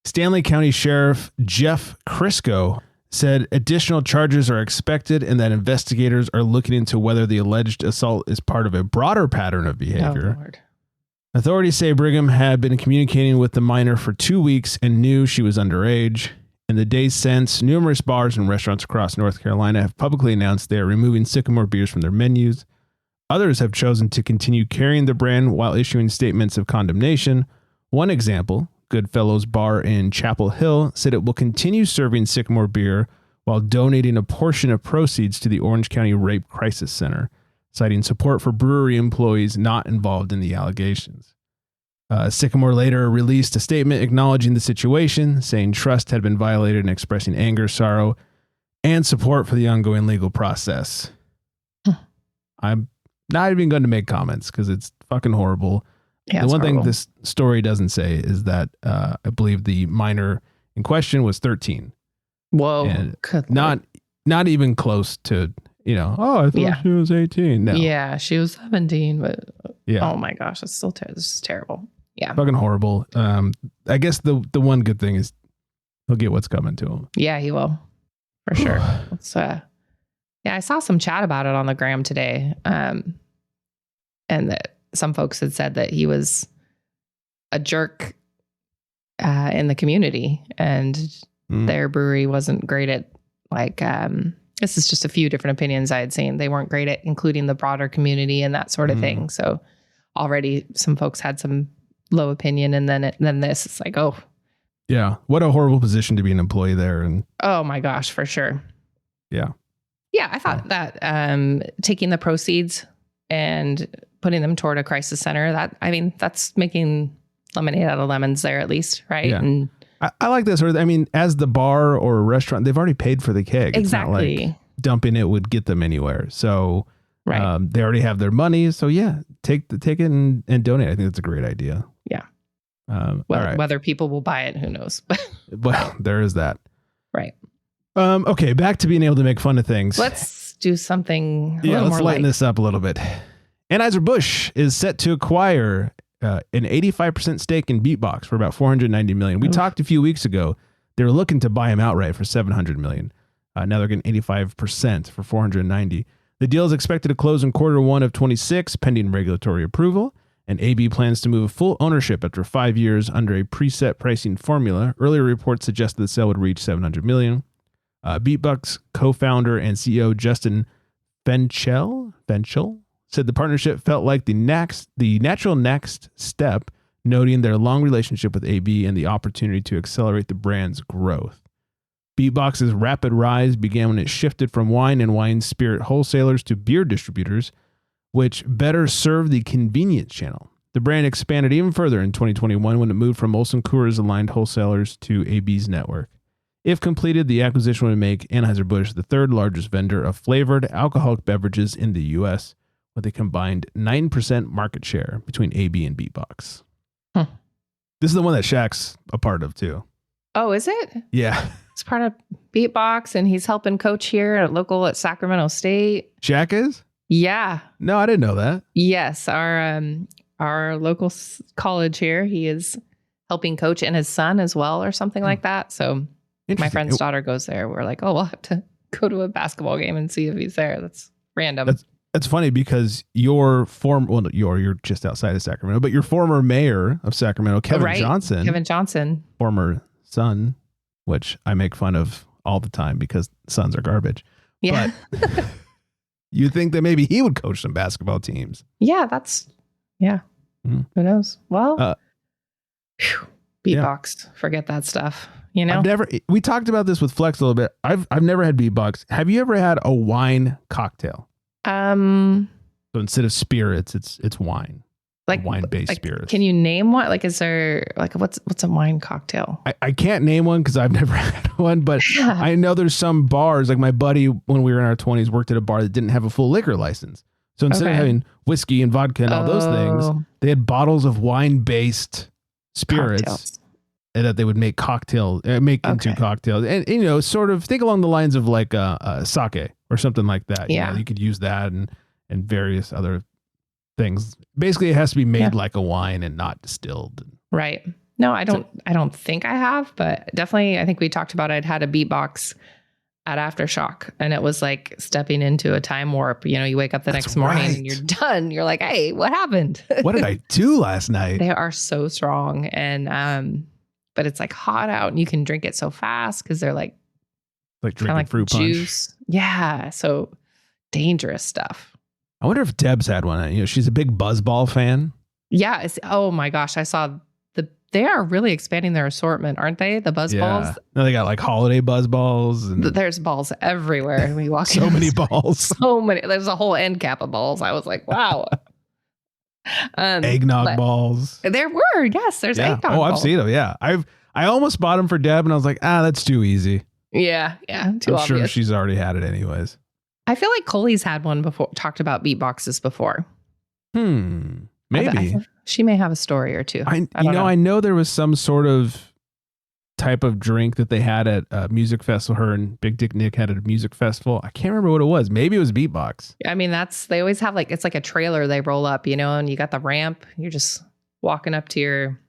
Speaker 1: Stanley County Sheriff Jeff Crisco said additional charges are expected and that investigators are looking into whether the alleged assault is part of a broader pattern of behavior.
Speaker 2: Oh, Lord.
Speaker 1: Authorities say Brigham had been communicating with the minor for 2 weeks and knew she was underage. In the days since, numerous bars and restaurants across North Carolina have publicly announced they are removing Sycamore beers from their menus. Others have chosen to continue carrying the brand while issuing statements of condemnation. One example, Goodfellows Bar in Chapel Hill, said it will continue serving Sycamore beer while donating a portion of proceeds to the Orange County Rape Crisis Center, citing support for brewery employees not involved in the allegations. Sycamore later released a statement acknowledging the situation, saying trust had been violated and expressing anger, sorrow, and support for the ongoing legal process. I'm not even going to make comments because it's fucking horrible.
Speaker 2: Yeah,
Speaker 1: the one
Speaker 2: horrible.
Speaker 1: thing this story doesn't say is that I believe the minor in question was 13.
Speaker 2: Whoa.
Speaker 1: And
Speaker 2: Good
Speaker 1: not even close to, I thought she was 18. No.
Speaker 2: Yeah, she was 17, but
Speaker 1: Yeah.
Speaker 2: oh my gosh, that's still this is terrible. Yeah.
Speaker 1: Fucking horrible. I guess the one good thing is he'll get what's coming to him.
Speaker 2: Yeah, he will. For sure. I saw some chat about it on the gram today. And that some folks had said that he was a jerk in the community and their brewery wasn't great at this is just a few different opinions I had seen. They weren't great at including the broader community and that sort of thing. So already some folks had some low opinion, and then this is like, oh
Speaker 1: yeah, what a horrible position to be an employee there. And
Speaker 2: oh my gosh, for sure.
Speaker 1: Yeah.
Speaker 2: I thought that taking the proceeds and putting them toward a crisis center, that's making lemonade out of lemons there, at least, right?
Speaker 1: Yeah.
Speaker 2: And
Speaker 1: I like this. As the bar or a restaurant, they've already paid for the keg.
Speaker 2: exactly.
Speaker 1: It's not like dumping it would get them anywhere. So
Speaker 2: Right.
Speaker 1: they already have their money. So yeah, take it and donate. I think that's a great idea.
Speaker 2: Yeah.
Speaker 1: All right.
Speaker 2: Whether people will buy it, who knows?
Speaker 1: Well, there is that.
Speaker 2: Right.
Speaker 1: Okay, back to being able to make fun of things.
Speaker 2: Let's do something.
Speaker 1: Let's lighten this up a little bit. Anheuser-Busch is set to acquire an 85% stake in Beatbox for about $490 million. We talked a few weeks ago. They were looking to buy him outright for $700 million. Now they're getting 85% for $490. The deal is expected to close in Q1 of 26, pending regulatory approval. And AB plans to move full ownership after 5 years under a preset pricing formula. Earlier reports suggested the sale would reach $700 million. Beatbox co-founder and CEO Justin Fenchel said the partnership felt like the natural next step, noting their long relationship with AB and the opportunity to accelerate the brand's growth. Beatbox's rapid rise began when it shifted from wine and wine spirit wholesalers to beer distributors, which better served the convenience channel. The brand expanded even further in 2021 when it moved from Molson Coors aligned wholesalers to AB's network. If completed, the acquisition would make Anheuser-Busch the third largest vendor of flavored alcoholic beverages in the U.S., with a combined 9% market share between AB and Beatbox. This is the one that Shaq's a part of, too.
Speaker 2: Oh, is it?
Speaker 1: Yeah.
Speaker 2: He's part of Beatbox, and he's helping coach here at Sacramento State.
Speaker 1: Shaq is?
Speaker 2: Yeah.
Speaker 1: No, I didn't know that.
Speaker 2: Yes. Our local college here, he is helping coach, and his son as well, or something like that. So my friend's daughter goes there. We're like, oh, we'll have to go to a basketball game and see if he's there. That's random.
Speaker 1: That's funny because you're just outside of Sacramento, but your former mayor of Sacramento, Kevin Johnson, former son, which I make fun of all the time because sons are garbage.
Speaker 2: Yeah.
Speaker 1: But you think that maybe he would coach some basketball teams.
Speaker 2: Yeah, Who knows? Well, Beatbox, forget that stuff.
Speaker 1: We talked about this with Flex a little bit. I've never had Beatbox. Have you ever had a wine cocktail? So instead of spirits, it's wine. Like wine-based spirits.
Speaker 2: Can you name one? Like, is there what's a wine cocktail?
Speaker 1: I can't name one because I've never had one, but I know there's some bars. Like my buddy, when we were in our 20s, worked at a bar that didn't have a full liquor license. So instead of having whiskey and vodka and all those things, they had bottles of wine-based spirits.
Speaker 2: Cocktails.
Speaker 1: that they would make into cocktails, and sort of think along the lines of like sake or something like that.
Speaker 2: Yeah,
Speaker 1: you could use that and various other things. Basically, it has to be made like a wine and not distilled.
Speaker 2: Right. No, I don't think I have, but definitely, I think we talked about I'd had a beatbox at Aftershock, and it was like stepping into a time warp. You wake up the next morning and you're done. You're like, hey, what happened?
Speaker 1: What did I do last night?
Speaker 2: They are so strong, and but it's like hot out, and you can drink it so fast because they're like
Speaker 1: drinking fruit
Speaker 2: juice.
Speaker 1: Punch.
Speaker 2: Yeah, so dangerous stuff.
Speaker 1: I wonder if Deb's had one. She's a big Buzzball fan.
Speaker 2: Yeah. Oh my gosh, I saw they are really expanding their assortment, aren't they? The Buzz balls.
Speaker 1: Now they got like holiday Buzz balls. And
Speaker 2: there's balls everywhere. We walk
Speaker 1: so many balls.
Speaker 2: So many. There's a whole end cap of balls. I was like, wow.
Speaker 1: Eggnog balls.
Speaker 2: There were, yes. There's eggnog balls.
Speaker 1: Oh, I've seen them. Yeah, I almost bought them for Deb, and I was like, that's too easy.
Speaker 2: Yeah, too obvious.
Speaker 1: Sure she's already had it anyways.
Speaker 2: I feel like Coley's had one before. Talked about beatboxes before.
Speaker 1: Maybe
Speaker 2: she may have a story or two.
Speaker 1: I know there was some sort of type of drink that they had at a music festival. Her and Big Dick Nick had at a music festival. I can't remember what it was. Maybe it was beatbox.
Speaker 2: I mean, they always have it's like a trailer they roll up, and you got the ramp. You're just walking up to your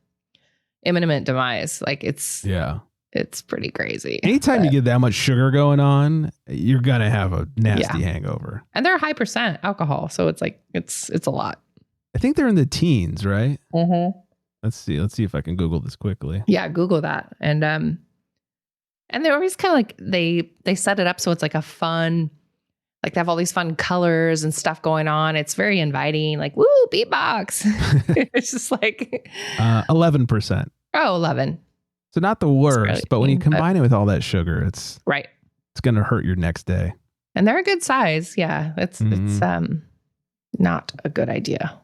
Speaker 2: imminent demise. It's pretty crazy.
Speaker 1: Anytime you get that much sugar going on, you're gonna have a nasty hangover.
Speaker 2: And they're high percent alcohol, so it's like it's a lot.
Speaker 1: I think they're in the teens, right?
Speaker 2: Mm-hmm.
Speaker 1: Let's see if I can Google this quickly.
Speaker 2: Yeah, Google that. And they're always kind of like they set it up so it's like a fun, like they have all these fun colors and stuff going on. It's very inviting, like, woo, beatbox. It's just like
Speaker 1: 11%.
Speaker 2: Oh, 11.
Speaker 1: So not the worst, but when you combine it with all that sugar, it's gonna hurt your next day.
Speaker 2: And they're a good size. Yeah. It's not a good idea.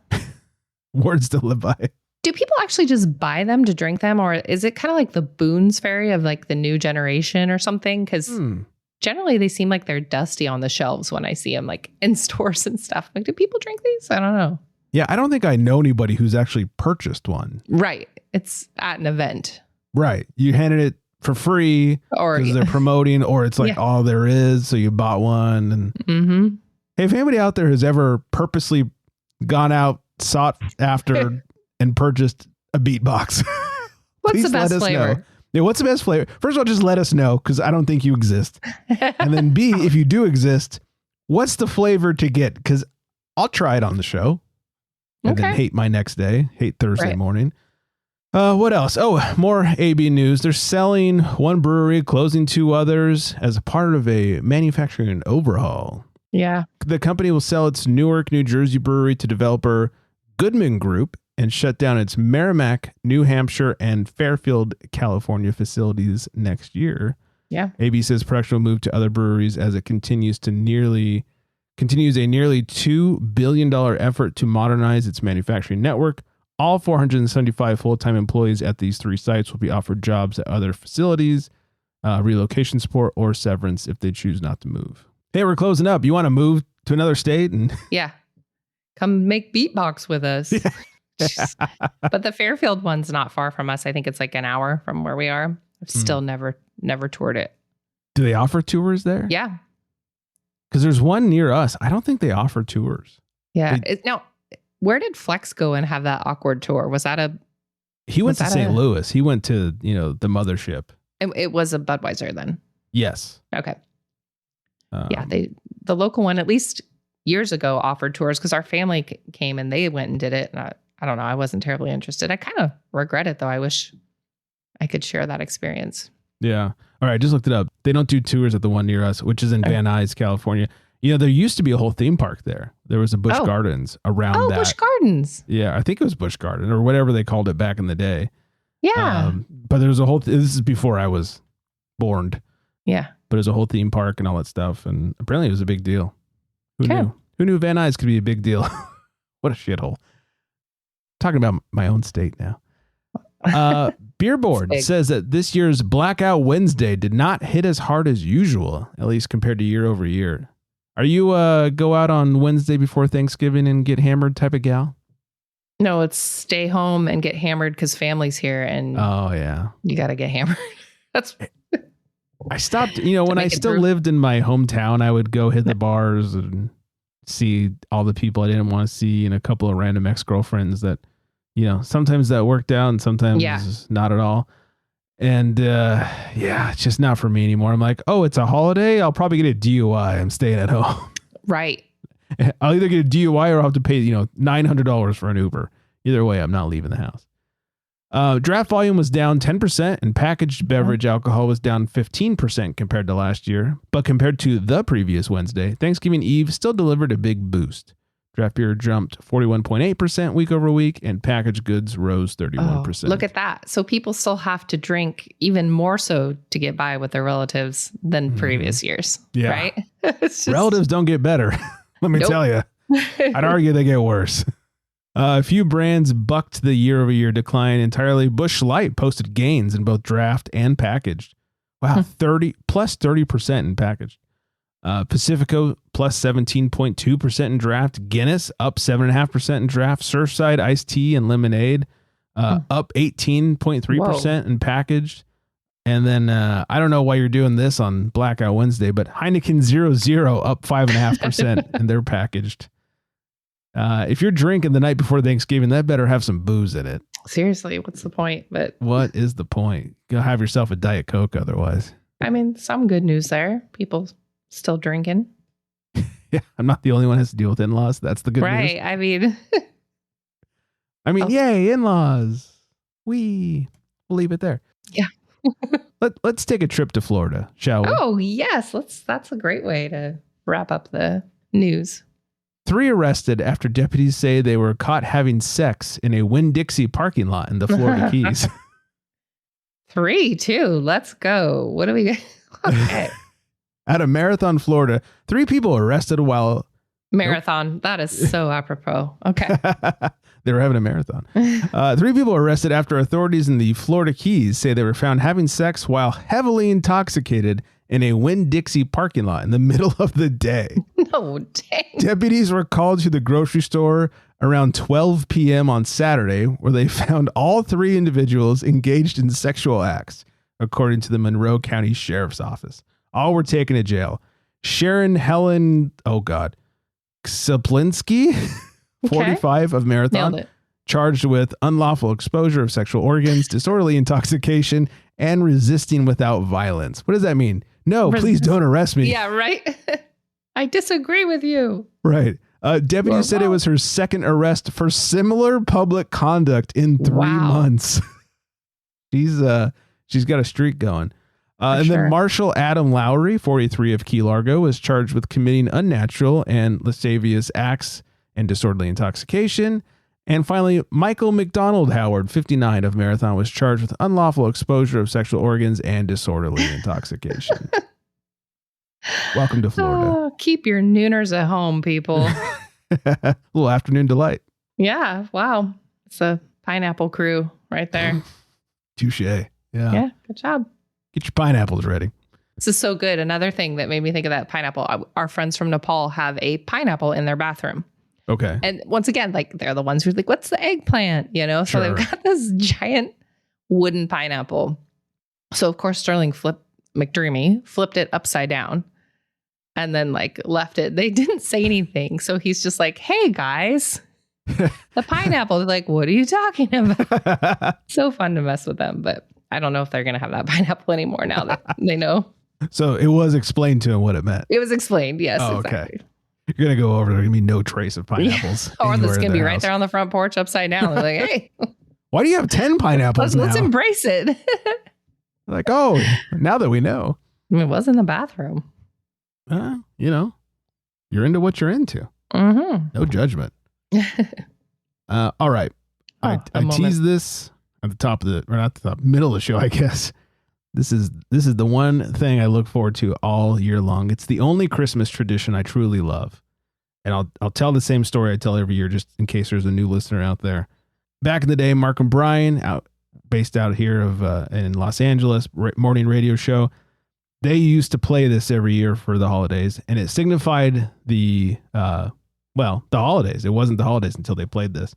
Speaker 1: Words to live by.
Speaker 2: Do people actually just buy them to drink them, or is it kind of like the Boone's Fairy of like the new generation or something? Because generally they seem like they're dusty on the shelves when I see them like in stores and stuff. Like, do people drink these? I don't know.
Speaker 1: Yeah, I don't think I know anybody who's actually purchased one.
Speaker 2: Right. It's at an event.
Speaker 1: Right. You handed it for free because they're promoting, or it's like all there is. So you bought one. And hey, if anybody out there has ever purposely gone out, sought after and purchased a beatbox,
Speaker 2: what's the best flavor?
Speaker 1: Know. Yeah, what's the best flavor? First of all, just let us know, because I don't think you exist. And then B, if you do exist, what's the flavor to get? Because I'll try it on the show and then hate my next day, hate Thursday morning. What else? Oh, more AB news. They're selling one brewery, closing two others as a part of a manufacturing overhaul.
Speaker 2: Yeah.
Speaker 1: The company will sell its Newark, New Jersey brewery to developer Goodman Group and shut down its Merrimack, New Hampshire, and Fairfield, California facilities next year.
Speaker 2: Yeah.
Speaker 1: AB says production will move to other breweries as it continues a nearly $2 billion effort to modernize its manufacturing network. All 475 full-time employees at these three sites will be offered jobs at other facilities, relocation support, or severance if they choose not to move. Hey, we're closing up. You want to move to another state? And
Speaker 2: come make beatbox with us. But the Fairfield one's not far from us. I think it's like an hour from where we are. I've still never toured it.
Speaker 1: Do they offer tours there?
Speaker 2: Yeah.
Speaker 1: Because there's one near us. I don't think they offer tours.
Speaker 2: Yeah. Now, where did Flex go and have that awkward tour? Was that
Speaker 1: He went to St. Louis. He went to, the mothership.
Speaker 2: It was a Budweiser then?
Speaker 1: Yes.
Speaker 2: Okay. The local one, at least years ago, offered tours because our family came and they went and did it. And I don't know. I wasn't terribly interested. I kind of regret it, though. I wish I could share that experience.
Speaker 1: Yeah. All right. I just looked it up. They don't do tours at the one near us, which is in Van Nuys, California. There used to be a whole theme park there. There was a Busch Gardens around that. Oh, Busch
Speaker 2: Gardens.
Speaker 1: Yeah. I think it was Busch Garden or whatever they called it back in the day.
Speaker 2: Yeah.
Speaker 1: But there was a whole, this is before I was born.
Speaker 2: Yeah.
Speaker 1: But there's a whole theme park and all that stuff. And apparently it was a big deal. Who knew? Who knew Van Nuys could be a big deal? What a shithole. Talking about my own state now. Beer Board says that this year's Blackout Wednesday did not hit as hard as usual, at least compared to year over year. Are you go out on Wednesday before Thanksgiving and get hammered type of gal?
Speaker 2: No, it's stay home and get hammered because family's here and you got to get hammered. That's.
Speaker 1: I stopped, when I still lived in my hometown, I would go hit the bars and see all the people I didn't want to see and a couple of random ex-girlfriends that, sometimes that worked out and sometimes not at all. And it's just not for me anymore. I'm like, oh, it's a holiday. I'll probably get a DUI. I'm staying at home.
Speaker 2: Right.
Speaker 1: I'll either get a DUI or I'll have to pay, $900 for an Uber. Either way, I'm not leaving the house. Draft volume was down 10% and packaged beverage alcohol was down 15% compared to last year. But compared to the previous Wednesday, Thanksgiving Eve still delivered a big boost. Draft beer jumped 41.8% week over week and packaged goods rose 31%.
Speaker 2: Look at that. So people still have to drink even more so to get by with their relatives than previous years. Yeah. Right?
Speaker 1: Relatives don't get better. Let me tell you. I'd argue they get worse. A few brands bucked the year-over-year decline entirely. Busch Light posted gains in both draft and packaged. Wow, plus 30% in packaged. Pacifico plus 17.2% in draft. Guinness up 7.5% in draft. Surfside iced tea and lemonade up 18.3% in packaged. And then I don't know why you're doing this on Blackout Wednesday, but Heineken 0.0 up 5.5% and they're packaged. If you're drinking the night before Thanksgiving, that better have some booze in it.
Speaker 2: Seriously, what's the point? But
Speaker 1: what is the point? Go have yourself a Diet Coke otherwise.
Speaker 2: I mean, some good news there. People still drinking.
Speaker 1: Yeah, I'm not the only one who has to deal with in-laws. That's the good news.
Speaker 2: Right.
Speaker 1: Yay, in-laws. We'll leave it there.
Speaker 2: Yeah.
Speaker 1: Let's take a trip to Florida, shall we?
Speaker 2: Oh, yes. That's a great way to wrap up the news.
Speaker 1: 3 arrested after deputies say they were caught having sex in a Winn-Dixie parking lot in the Florida Keys.
Speaker 2: 3 too. Let's go. What do we get? Okay.
Speaker 1: At a Marathon, Florida, 3 people arrested while...
Speaker 2: Marathon. Nope. That is so apropos. Okay.
Speaker 1: They were having a marathon. 3 people arrested after authorities in the Florida Keys say they were found having sex while heavily intoxicated in a Winn-Dixie parking lot in the middle of the day.
Speaker 2: No, dang.
Speaker 1: Deputies were called to the grocery store around 12 p.m. on Saturday, where they found all 3 individuals engaged in sexual acts, according to the Monroe County Sheriff's Office. All were taken to jail. Sharon Helen, Saplinski, 45 of Marathon, charged with unlawful exposure of sexual organs, disorderly intoxication, and resisting without violence. What does that mean? No, please don't arrest me.
Speaker 2: Yeah, right. I disagree with you.
Speaker 1: Right. Deputies said it was her second arrest for similar public conduct in 3 months. She's got a streak going. Then Marshall Adam Lowry, 43 of Key Largo, was charged with committing unnatural and lascivious acts and disorderly intoxication. And finally, Michael McDonald Howard, 59 of Marathon, was charged with unlawful exposure of sexual organs and disorderly intoxication. Welcome to Florida.
Speaker 2: Oh, keep your nooners at home, people.
Speaker 1: A little afternoon delight.
Speaker 2: Yeah. Wow. It's a pineapple crew right there.
Speaker 1: Touche. Yeah.
Speaker 2: Good job.
Speaker 1: Get your pineapples ready.
Speaker 2: This is so good. Another thing that made me think of that pineapple. Our friends from Nepal have a pineapple in their bathroom.
Speaker 1: Okay.
Speaker 2: And once again, they're the ones who's like, what's the eggplant? So they've got this giant wooden pineapple. So of course, Sterling flipped it upside down and then left it. They didn't say anything. So he's just like, hey guys, the pineapple. They're like, what are you talking about? So fun to mess with them. But I don't know if they're going to have that pineapple anymore now that they know. So
Speaker 1: it was explained to him what it meant.
Speaker 2: It was explained. Yes.
Speaker 1: Oh,
Speaker 2: exactly.
Speaker 1: Okay. You're going to go over there. There's going to be no trace of pineapples.
Speaker 2: Or this going to be right there on the front porch upside down. They're like, hey.
Speaker 1: Why do you have 10 pineapples
Speaker 2: Let's embrace it.
Speaker 1: Like, oh, now that we know.
Speaker 2: It was in the bathroom.
Speaker 1: You're into what you're into.
Speaker 2: Mm-hmm.
Speaker 1: No judgment. All right. I teased this at the top of not the top, middle of the show, I guess. This is the one thing I look forward to all year long. It's the only Christmas tradition I truly love. And I'll tell the same story I tell every year, just in case there's a new listener out there. Back in the day, Mark and Brian, based out here in Los Angeles, morning radio show, they used to play this every year for the holidays, and it signified the holidays. It wasn't the holidays until they played this.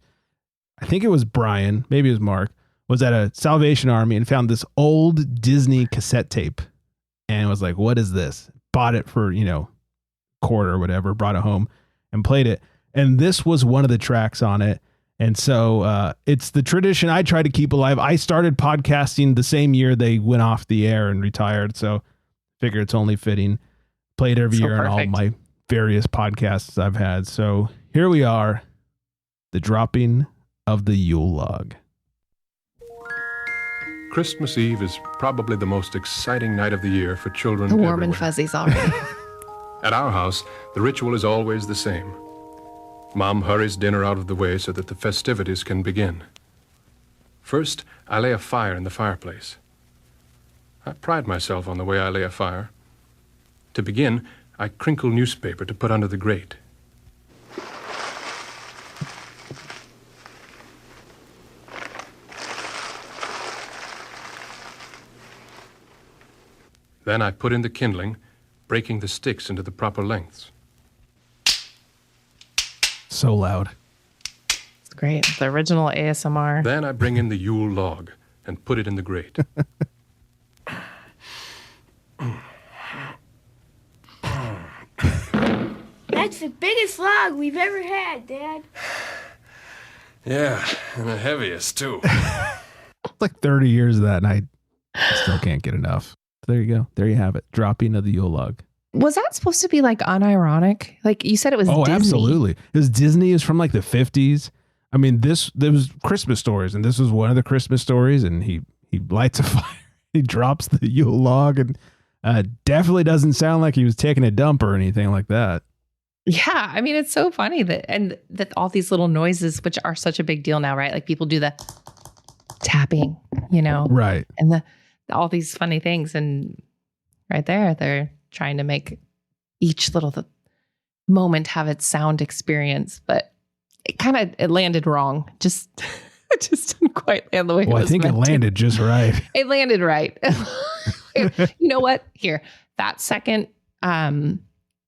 Speaker 1: I think it was Brian, maybe it was Mark, was at a Salvation Army and found this old Disney cassette tape and was like, what is this? Bought it for, quarter or whatever, brought it home and played it. And this was one of the tracks on it. And so it's the tradition I try to keep alive. I started podcasting the same year they went off the air and retired. So figure it's only fitting. Played every year in all my various podcasts I've had. So here we are, the dropping of the Yule Log.
Speaker 4: Christmas Eve is probably the most exciting night of the year for children
Speaker 2: The warm
Speaker 4: everywhere.
Speaker 2: and fuzzies already.
Speaker 4: At our house, the ritual is always the same. Mom hurries dinner out of the way so that the festivities can begin. First, I lay a fire in the fireplace. I pride myself on the way I lay a fire. To begin, I crinkle newspaper to put under the grate. Then I put in the kindling, breaking the sticks into the proper lengths.
Speaker 1: So loud.
Speaker 2: It's great. The original ASMR.
Speaker 4: Then I bring in the Yule Log and put it in the grate.
Speaker 5: That's the biggest log we've ever had, Dad.
Speaker 4: Yeah, and the heaviest, too.
Speaker 1: It's like 30 years of that, and I still can't get enough. There you go. There you have it. Dropping of the Yule Log.
Speaker 2: Was that supposed to be like unironic? Like you said it was Disney.
Speaker 1: Absolutely. It was Disney. Is from like the 50s. I mean, there was Christmas stories, and this was one of the Christmas stories, and he lights a fire. He drops the Yule Log, and definitely doesn't sound like he was taking a dump or anything like that.
Speaker 2: Yeah. I mean, it's so funny that all these little noises, which are such a big deal now, right? Like people do the tapping,
Speaker 1: Right.
Speaker 2: And all these funny things. And right there, they're trying to make each little moment have its sound experience, but it landed wrong. It just didn't quite land the way it was.
Speaker 1: I think it landed just right.
Speaker 2: It landed right. You know what? Here, that second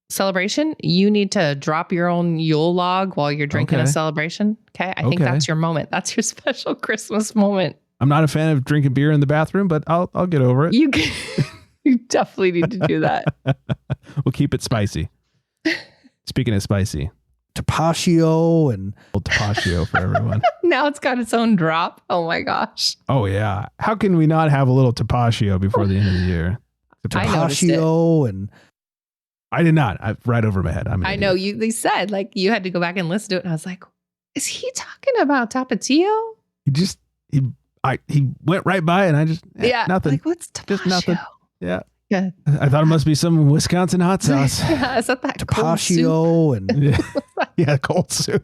Speaker 2: celebration, you need to drop your own Yule Log while you're drinking a celebration. Okay. I think that's your moment. That's your special Christmas moment.
Speaker 1: I'm not a fan of drinking beer in the bathroom, but I'll get over it.
Speaker 2: You definitely need to do that.
Speaker 1: We'll keep it spicy. Speaking of spicy,
Speaker 6: Tapatio and
Speaker 1: Tapatio for everyone.
Speaker 2: Now it's got its own drop. Oh my gosh.
Speaker 1: Oh yeah. How can we not have a little Tapatio before the end of the year?
Speaker 6: Tapatio and
Speaker 1: I did not. Right over my head.
Speaker 2: I know they said like you had to go back and listen to it, and I was like, is he talking about Tapatio?
Speaker 1: He went right by, and I just nothing.
Speaker 2: Like what's Tapatio?
Speaker 1: Just nothing. Yeah.
Speaker 2: Yeah.
Speaker 1: I thought it must be some Wisconsin hot sauce.
Speaker 2: Yeah, is that
Speaker 6: Tapatio and
Speaker 1: yeah, cold soup.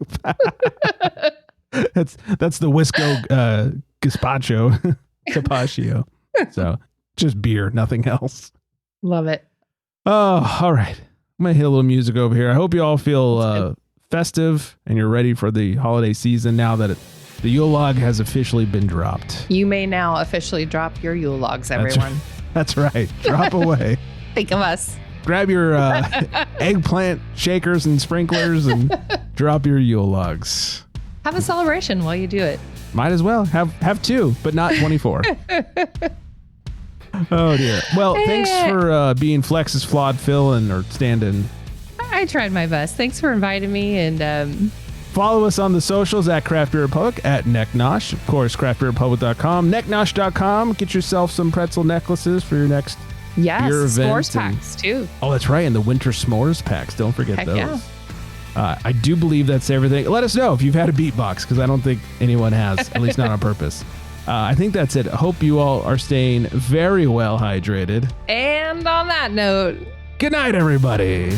Speaker 1: That's the Wisco gazpacho, Tapatio. So just beer, nothing else.
Speaker 2: Love it.
Speaker 1: Oh, all right. I'm gonna hit a little music over here. I hope you all feel festive and you're ready for the holiday season now that the Yule Log has officially been dropped.
Speaker 2: You may now officially drop your Yule Logs, everyone.
Speaker 1: That's right. Drop away.
Speaker 2: Think of us.
Speaker 1: Grab your eggplant shakers and sprinklers and drop your Yule Logs.
Speaker 2: Have a celebration while you do it.
Speaker 1: Might as well. Have two, but not 24. Oh, dear. Well, thanks for being Flex's Flawed Phil or stand-in.
Speaker 2: I tried my best. Thanks for inviting me. And
Speaker 1: follow us on the socials at Craft Beer Republic, at Necknosh. Of course, craftbeerrepublic.com, necknosh.com. Get yourself some pretzel necklaces for your next beer event.
Speaker 2: S'mores packs, too.
Speaker 1: Oh, that's right. And the winter s'mores packs. Don't forget
Speaker 2: Heck
Speaker 1: those.
Speaker 2: Yeah.
Speaker 1: I do believe that's everything. Let us know if you've had a beatbox, because I don't think anyone has, at least not on purpose. I think that's it. I hope you all are staying very well hydrated.
Speaker 2: And on that note,
Speaker 1: good night, everybody.